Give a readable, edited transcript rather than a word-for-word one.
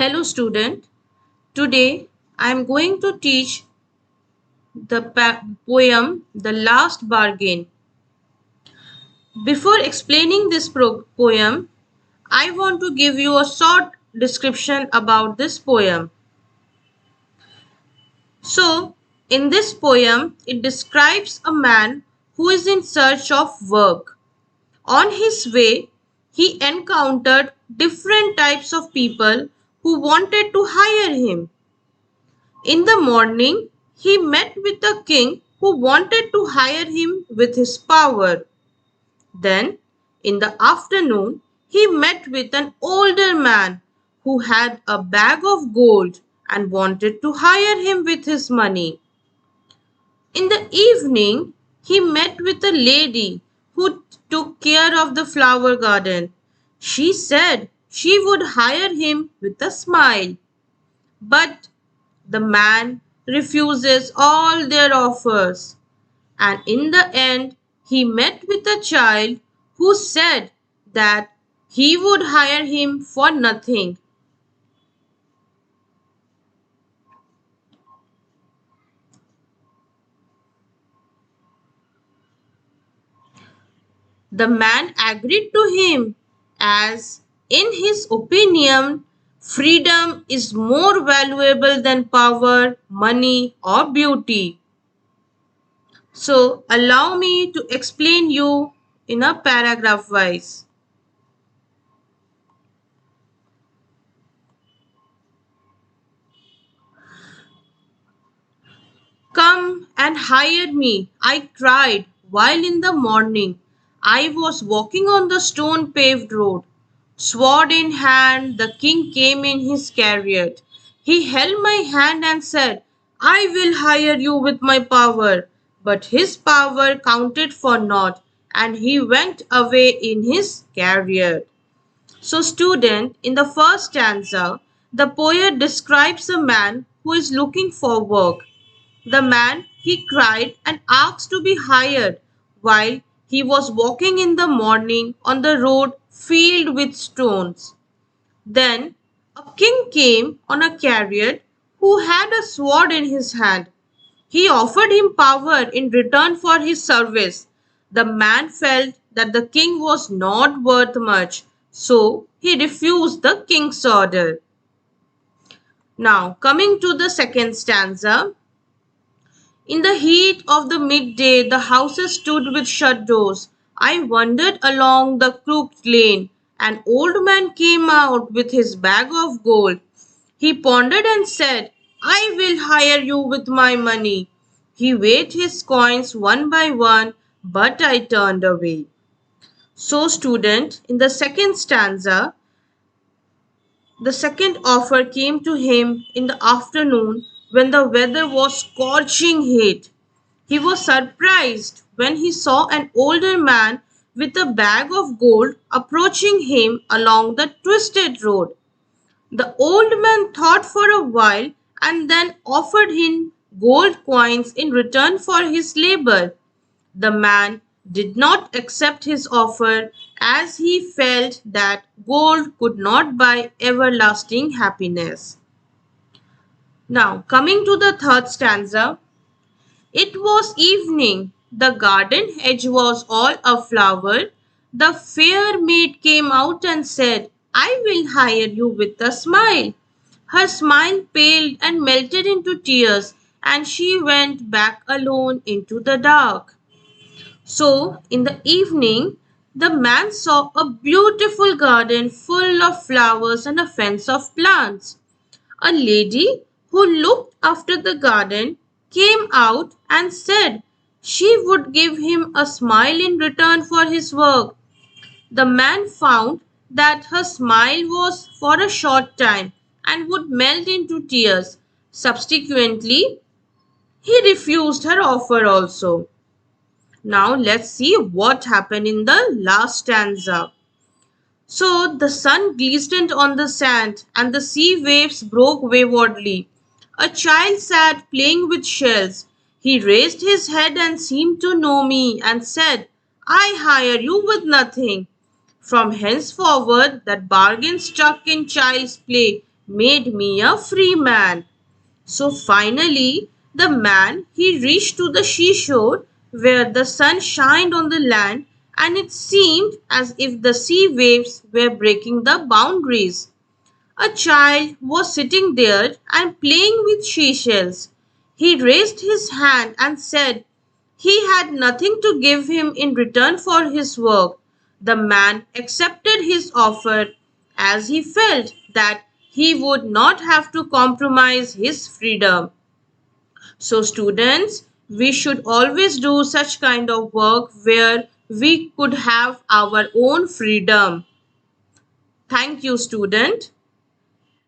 Hello student, today I am going to teach the poem The Last Bargain. Before explaining this poem, I want to give you a short description about this poem. So, in this poem, it describes a man who is in search of work. On his way, he encountered different types of people who wanted to hire him. In the morning, he met with a king who wanted to hire him with his power. Then, in the afternoon, he met with an older man who had a bag of gold and wanted to hire him with his money. In the evening, he met with a lady who took care of the flower garden. She said she would hire him with a smile. But the man refuses all their offers, and in the end, he met with a child who said that he would hire him for nothing. The man agreed to him, as, in his opinion, freedom is more valuable than power, money, or beauty. So, allow me to explain you in a paragraph wise. Come and hire me, I cried, while in the morning I was walking on the stone paved road. Sword in hand, the king came in his chariot. He held my hand and said, I will hire you with my power. But his power counted for naught, and he went away in his chariot. So, student, in the first stanza, the poet describes a man who is looking for work. The man, he cried and asked to be hired while he was walking in the morning on the road filled with stones. Then a king came on a chariot who had a sword in his hand. He offered him power in return for his service. The man felt that the king was not worth much, so he refused the king's order. Now, coming to the second stanza. In the heat of the midday, the houses stood with shut doors. I wandered along the crooked lane. An old man came out with his bag of gold. He pondered and said, I will hire you with my money. He weighed his coins one by one, but I turned away. So, student, in the second stanza, the second offer came to him in the afternoon when the weather was scorching heat. He was surprised when he saw an older man with a bag of gold approaching him along the twisted road. The old man thought for a while and then offered him gold coins in return for his labor. The man did not accept his offer as he felt that gold could not buy everlasting happiness. Now, coming to the third stanza. It was evening. The garden hedge was all aflower. The fair maid came out and said, I will hire you with a smile. Her smile paled and melted into tears, and she went back alone into the dark. So, in the evening, the man saw a beautiful garden full of flowers and a fence of plants. A lady who looked after the garden came out and said she would give him a smile in return for his work. The man found that her smile was for a short time and would melt into tears. Subsequently, he refused her offer also. Now let's see what happened in the last stanza. So the sun glistened on the sand and the sea waves broke waywardly. A child sat playing with shells. He raised his head and seemed to know me and said, I hire you with nothing. From henceforward, that bargain stuck in child's play made me a free man. So finally, the man he reached to the seashore where the sun shined on the land, and it seemed as if the sea waves were breaking the boundaries. A child was sitting there and playing with seashells. He raised his hand and said he had nothing to give him in return for his work. The man accepted his offer as he felt that he would not have to compromise his freedom. So, students, we should always do such kind of work where we could have our own freedom. Thank you, student.